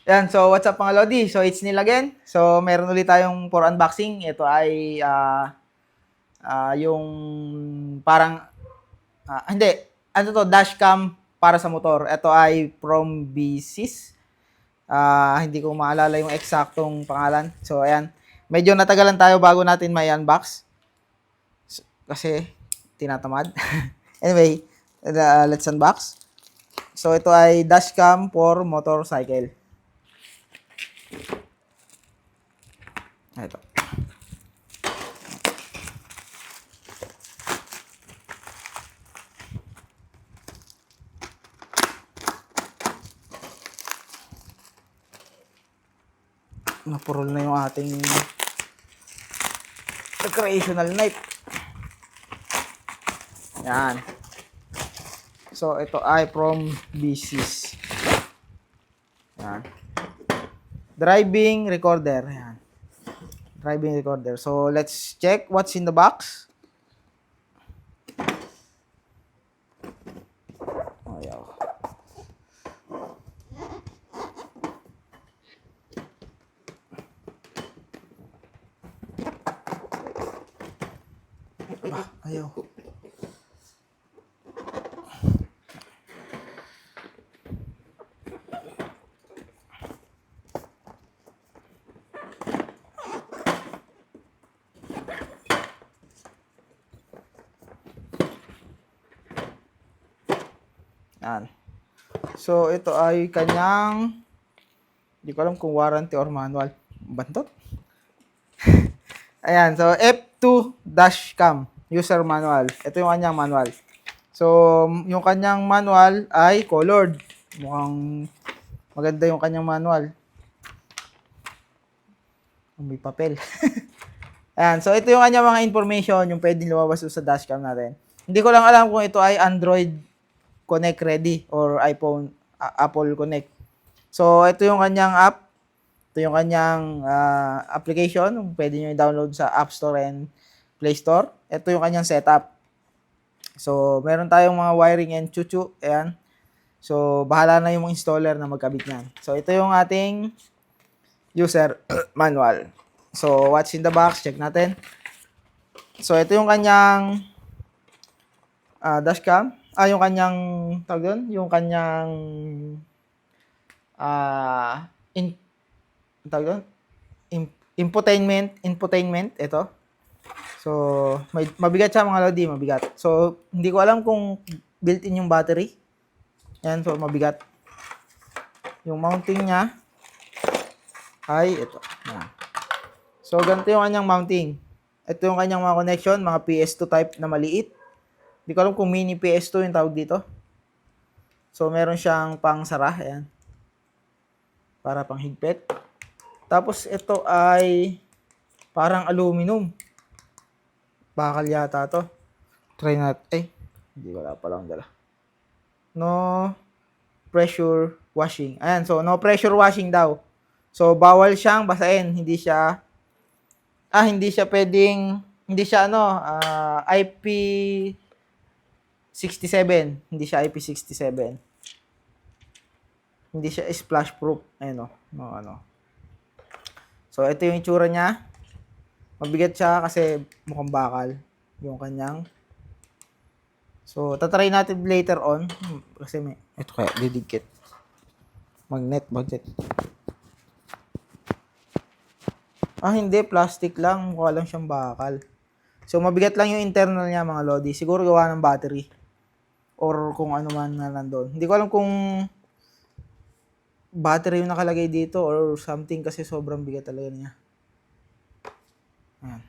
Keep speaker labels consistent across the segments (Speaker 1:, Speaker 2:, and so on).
Speaker 1: Yan, so what's up mga Lodi? So it's Neil again. So meron ulit tayong for unboxing. Ito ay yung parang hindi, ano to, dashcam para sa motor. Ito ay from BSIS. Hindi ko maalala yung eksaktong pangalan. So ayan, medyo natagalan tayo bago natin may unbox. Kasi tinatamad. Anyway, let's unbox. So ito ay dashcam for motorcycle. Ito. Napurol na yung ating recreational knife. Yan. So, ito ay from BSIS. Yan. Driving recorder. Yan. Driving recorder. So, let's check what's in the box. Ayaw. Ayaw. Yan. So, ito ay kanyang, hindi ko alam kung warranty or manual. Bantot? Ayan. So, F2 dashcam user manual. Ito yung kanyang manual. So, yung kanyang manual ay colored. Mukhang maganda yung kanyang manual. May papel. Ayan. So, ito yung kanyang mga information, yung pwedeng lumabas sa dashcam natin. Hindi ko lang alam kung ito ay Android Connect ready or iPhone, Apple Connect. So, ito yung kanyang app. Ito yung kanyang application. Pwede nyo i-download sa App Store and Play Store. Ito yung kanyang setup. So, meron tayong mga wiring and chuchu. Ayan. So, bahala na yung installer na magkabit niyan. So, ito yung ating user manual. So, what's in the box? Check natin. So, ito yung kanyang dashcam. Yung kanyang, tawag doon? Yung kanyang tawag doon? Infotainment, ito. So, mabigat siya mga Lodi, mabigat. So, hindi ko alam kung built-in yung battery. Yan, so mabigat. Yung mounting niya ay ito. Yan. So, ganito yung kanyang mounting. Ito yung kanyang mga connection, mga PS2 type na maliit. Hindi ko alam kung mini PS2 yung tawag dito. So, meron siyang pang sara, ayan. Para pang higpit. Tapos, ito ay parang aluminum. Bakal yata to. Try natin. Hindi wala pa lang dala. No pressure washing. Ayan, so no pressure washing daw. So, bawal siyang basahin. Hindi siya pwedeng, hindi siya IP67. Hindi siya IP67. Hindi siya splash proof. Ayun So, ito yung itsura niya. Mabigat siya kasi mukhang bakal yung kanyang. So, tatry natin later on. Kasi ito kaya, didikit. Magnet. Hindi, plastic lang. Mukha lang siyang bakal. So, mabigat lang yung internal niya mga Lodi. Siguro gawa ng battery. Or kung ano man na nandun. Hindi ko alam kung battery yung nakalagay dito or something kasi sobrang bigat talaga niya. Ayan.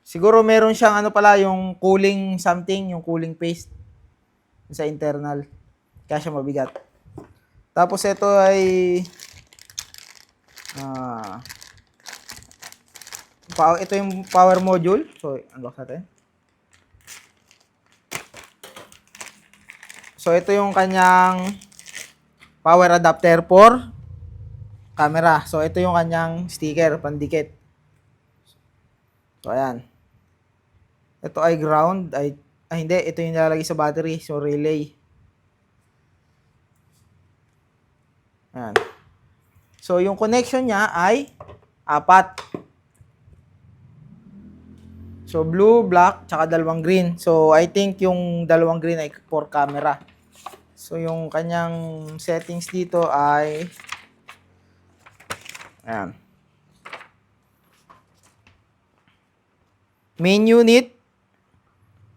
Speaker 1: Siguro meron siyang yung cooling something, yung cooling paste sa internal. Kaya siya mabigat. Tapos ito ay ito yung power module. So, unlock natin. So, ito yung kanyang power adapter for camera. So, ito yung kanyang sticker, pandikit. So, ayan. Ito ay ground. Hindi. Ito yung nilalagay sa battery. So, relay. Ayan. So, yung connection niya ay 4. So, blue, black, tsaka 2 green. So, I think yung 2 green ay for camera. So, yung kanyang settings dito ay ayan. Main unit,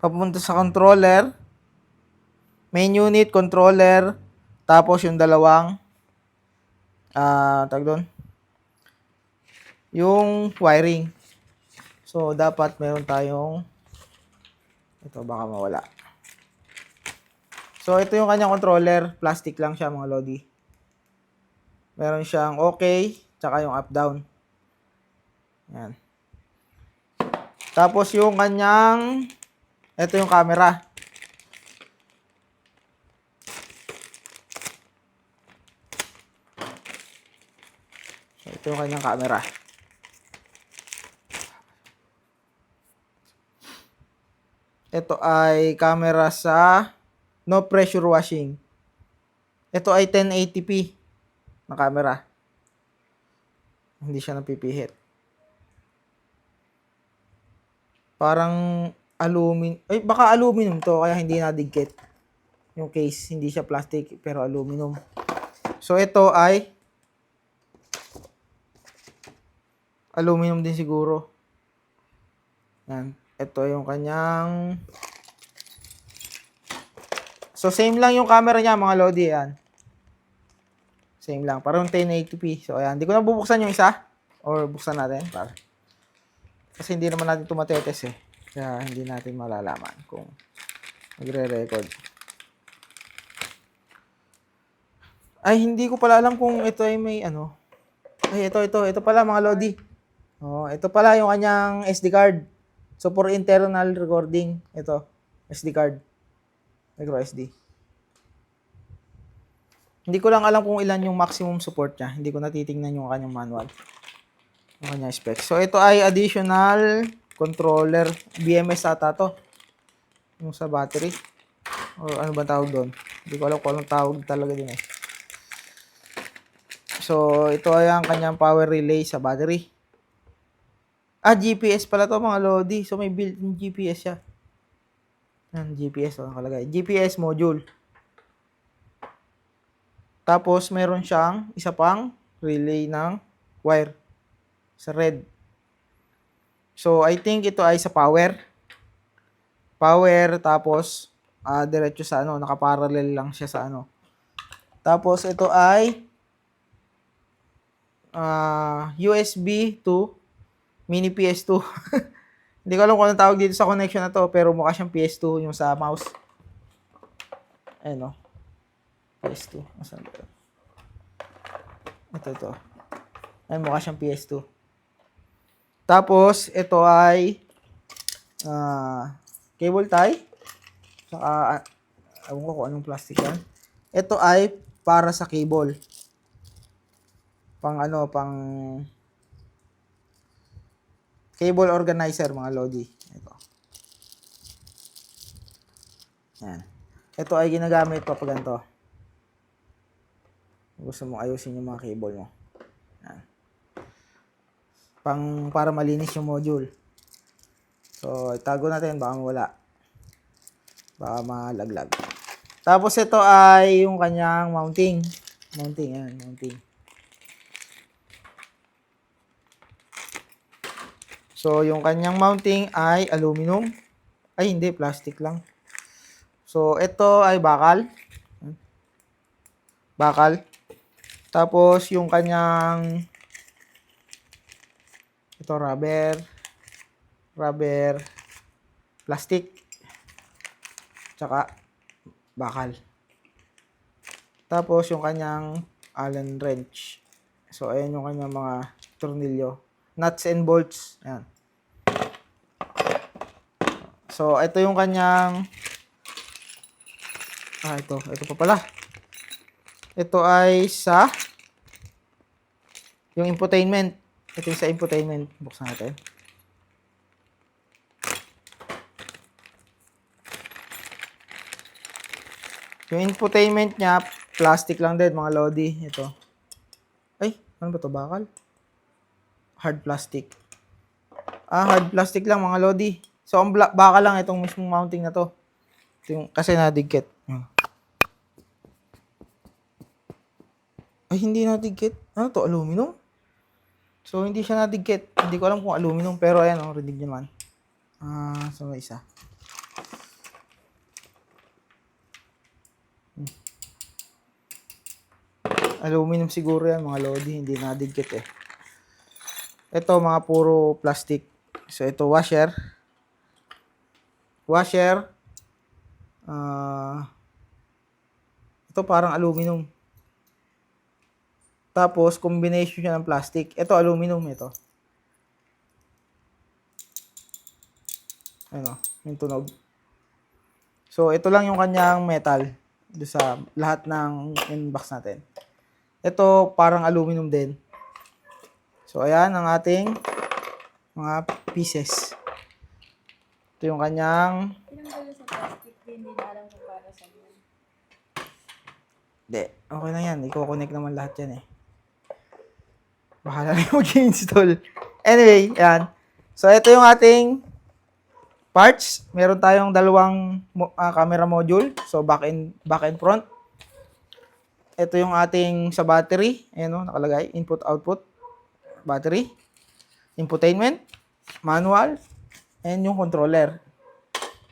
Speaker 1: papunta sa controller. Main unit, controller, tapos yung dalawang tag doon, yung wiring. So, dapat meron tayong ito, baka mawala. So, ito yung kanyang controller. Plastic lang siya, mga lodi. Meron siyang okay, tsaka yung up-down. Ayan. Tapos, yung kanyang ito yung camera. So, ito yung kanyang camera. Ito ay camera sa no pressure washing. Ito ay 1080p na camera. Hindi siya napipihit. Parang baka aluminum to kaya hindi nadikit. Yung case, hindi siya plastic pero aluminum. So ito ay aluminum din siguro. Yan. Ito yung kanyang so same lang yung camera niya, mga lodi, yan. Same lang, parang 1080p. So ayan, hindi ko na bubuksan yung isa or buksan natin para. Kasi hindi naman natin ito matetes eh. Kaya hindi natin malalaman kung magre-record. Ay, hindi ko pala alam kung ito ay may ano. Ay, ito pala, mga lodi. Oh, ito pala yung kanyang SD card. So for internal recording, ito, SD card. Micro SD. Hindi ko lang alam kung ilan yung maximum support niya. Hindi ko natitingnan yung kanyang manual. Yung kanyang specs. So ito ay additional controller. BMS ata to. Yung sa battery. Or ano ba tawag doon? Hindi ko alam kung anong tawag talaga din eh. So ito ay ang kanyang power relay sa battery. GPS pala to, mga lodi. So may built-in GPS siya. Yan, GPS o nakalagay. GPS module. Tapos meron siyang isa pang relay ng wire sa red. So I think ito ay sa power. Power tapos diretso sa ano, nakaparallel lang siya sa ano. Tapos ito ay USB to mini PS2. Hindi ko alam kung anong tawag dito sa connection na to, pero mukha siyang PS2 yung sa mouse. Ayan o. PS2. Asan ba? Ito. Ayan, mukha siyang PS2. Tapos, ito ay cable tie. Saka, ewan ko kung anong plastic yan. Ito ay para sa cable. Pang cable organizer, mga lodi. Ito. Yan. Ito ay ginagamit pa pag ganito. Gusto mo ayusin yung mga cable mo. Yan. Para malinis yung module. So, itago natin, baka mawala. Baka malaglag. Tapos ito ay yung kanyang mounting. Mounting. So, yung kanyang mounting ay aluminum. Ay, hindi, plastic lang. So, ito ay bakal. Tapos, yung kanyang ito, rubber, plastic, tsaka bakal. Tapos, yung kanyang Allen wrench. So, ayan yung kanyang mga tornilyo. Nuts and bolts. Ayan. So, ito yung kanyang ito pa pala. Ito ay sa yung infotainment. Ito yung sa infotainment. Buksan natin. Yung infotainment niya, plastic lang din, mga lodi. Ito. Ano ba to, bakal? Hard plastic. Hard plastic lang mga lodi. So, ang bakal lang itong mismong mounting na to. Ito yung, kasi nadigkit. Ay, hindi nadigkit. Ano to, aluminum? So, hindi siya nadigkit. Hindi ko alam kung aluminum, pero ayan, rinig nyo naman. So, may isa. Aluminum siguro yan, mga lodi. Hindi nadigkit eh. Ito, mga puro plastic. So, ito, washer. Washer. Ito, parang aluminum. Tapos, combination siya ng plastic. Ito, aluminum, ito. Ano, yung tunog. So, ito lang yung kanyang metal do sa lahat ng inbox natin. Ito, parang aluminum din. So, ayan ang ating mga pieces. Ito yung kanyang...
Speaker 2: Tinanggal sa plastic, hindi na alam kung para sa yan.
Speaker 1: Hindi, okay na yan. Iko-connect naman lahat yan eh. Bahala na yung mag-install. Anyway, yan. So, ito yung ating parts. Meron tayong dalawang camera module. So, back and front. Ito yung ating sa battery. Ayan o, nakalagay. Input, output. Battery. Infotainment. Manual. And yung controller.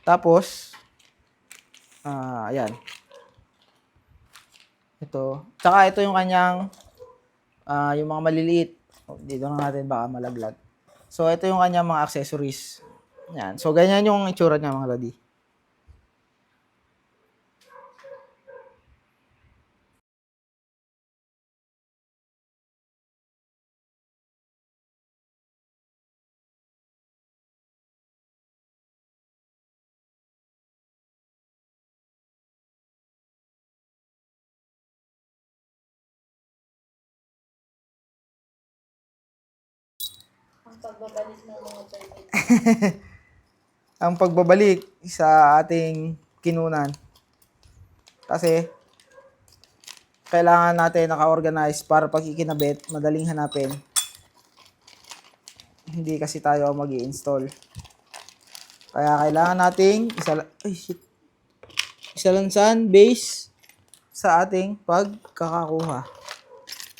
Speaker 1: Tapos, ayan. Ito. Tsaka ito yung kanyang, yung mga maliliit. Dito na natin baka malaglag. So, ito yung kanyang mga accessories. Yan. So, ganyan yung itsura niya mga lodi.
Speaker 2: Ang pagbabalik ng mga permit.
Speaker 1: Ang pagbabalik sa ating kinunan. Kasi, kailangan natin naka-organize para pag ikinabit, madaling hanapin. Hindi kasi tayo mag-i-install. Kaya kailangan nating isalansan base sa ating pagkakakuha.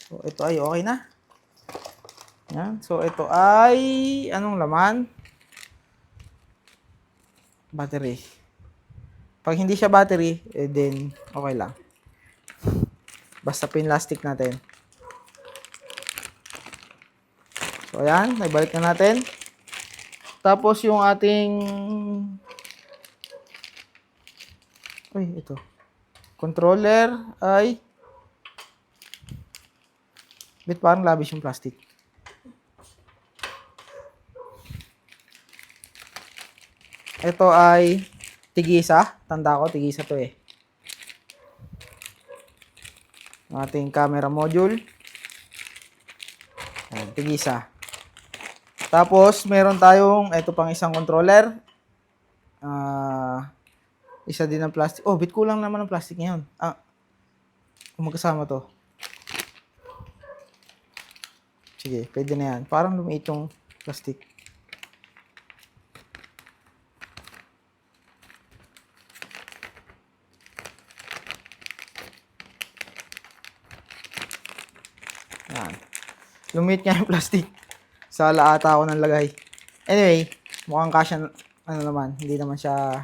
Speaker 1: So, ito ay okay na. Yan. So, ito ay anong laman? Battery. Pag hindi siya battery, then okay lang. Basta pinlastic natin. So, ayan. Naibalik na natin. Tapos, yung ating... ito. Controller ay... parang labis yung plastic. Ito ay tigisa. Tanda ko, tigisa to eh. Ang ating camera module. Ayan, tigisa. Tapos, meron tayong, ito pang isang controller. Isa din ng plastic. Oh, bit kulang naman ng plastic ngayon. Kung magkasama to. Sige, pwede na yan. Parang lumiit yung plastic. Yan. Lumiit nga yung plastic. Sa laata ako ng lagay. Anyway, mukhang kasya, naman, hindi naman siya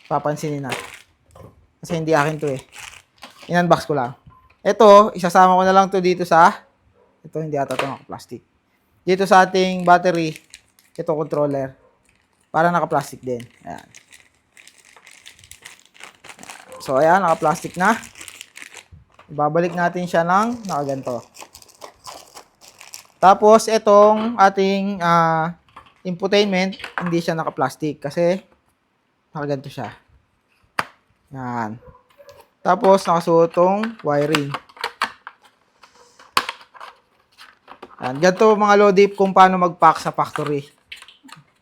Speaker 1: papansinin na. Kasi hindi akin to eh. In-unbox ko lang. Ito, isasama ko na lang to dito sa, ito hindi ata ito naka-plastic. Dito sa ating battery, ito controller. Para naka-plastic din. Ayan. So, ayan, naka-plastic na. Ibabalik natin siya ng nakaganto. Tapos, itong ating infotainment, hindi siya naka-plastic kasi nakaganto siya. Yan. Tapos, nakasuot tong wiring. Yan. Ganito mga lodi kung paano mag-pack sa factory.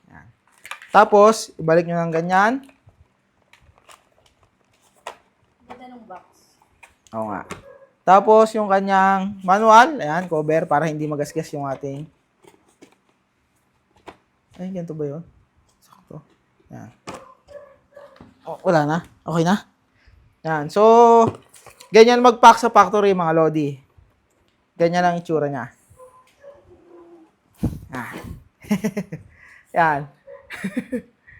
Speaker 1: Yan. Tapos, ibalik nyo ng ganyan.
Speaker 2: Ganda ng box.
Speaker 1: Oo nga. Tapos, yung kanyang manual, ayan, cover, para hindi magasgas yung ating... Ay, ganito ba yun? Sakto. Ayan. Oh, wala na? Okay na? Ayan. So, ganyan mag-pack sa factory, mga Lodi. Ganyan ang itsura niya. Ah. Yan.